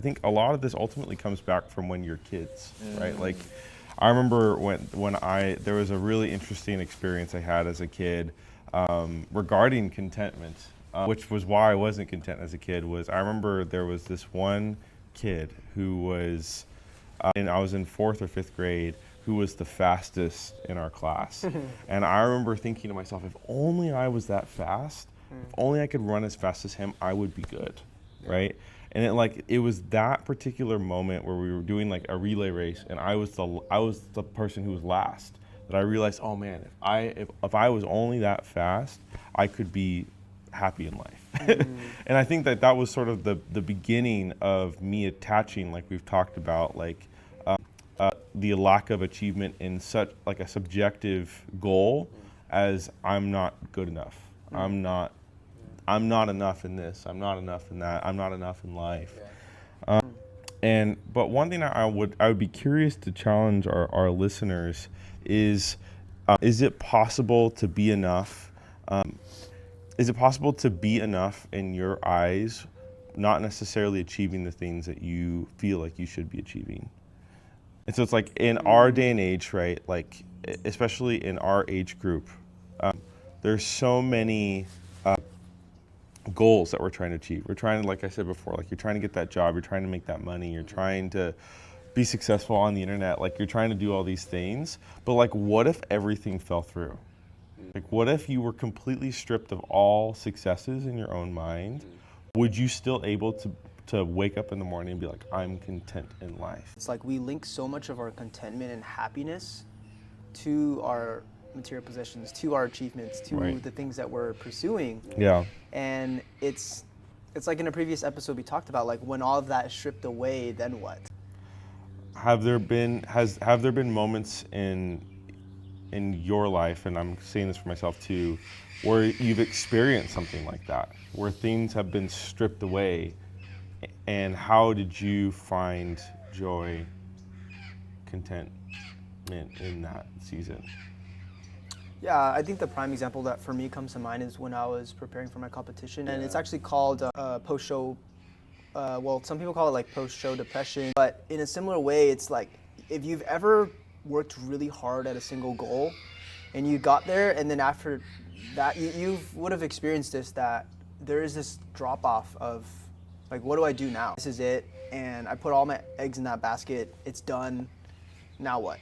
I think a lot of this ultimately comes back from when you're kids, right? Like, I remember when there was a really interesting experience I had as a kid regarding contentment, which was why I wasn't content as a kid. Was I remember there was this one kid who was, and I was in fourth or fifth grade, who was the fastest in our class, and I remember thinking to myself, if only I was that fast, if only I could run as fast as him, I would be good, right? And it was that particular moment where we were doing like a relay race, and I was the person who was last. That I realized, oh man, if I was only that fast, I could be happy in life. And I think that was sort of the beginning of me attaching, like we've talked about, the lack of achievement in such like a subjective goal as I'm not good enough. I'm not enough in this. I'm not enough in that. I'm not enough in life. But one thing I would be curious to challenge our listeners is it possible to be enough? Is it possible to be enough in your eyes, not necessarily achieving the things that you feel like you should be achieving? And so it's like in our day and age, right? Like especially in our age group, there's so many goals that we're trying to achieve. We're trying to, like I said before, like you're trying to get that job, you're trying to make that money, you're trying to be successful on the internet, like you're trying to do all these things. But like, what if everything fell through? Like, what if you were completely stripped of all successes in your own mind? Would you still able to wake up in the morning and be like, I'm content in life? It's like we link so much of our contentment and happiness to our material possessions, to our achievements, to Right. the things that we're pursuing. Yeah. And it's like in a previous episode we talked about, like when all of that is stripped away, then what? Have there been moments in your life, and I'm saying this for myself too, where you've experienced something like that, where things have been stripped away, and how did you find joy, contentment in that season? Yeah, I think the prime example that for me comes to mind is when I was preparing for my competition, and it's actually called post-show. Well, some people call it like post-show depression, but in a similar way, it's like if you've ever worked really hard at a single goal, and you got there, and then after that, you would have experienced this, that there is this drop-off of like, what do I do now? This is it, and I put all my eggs in that basket. It's done. Now what?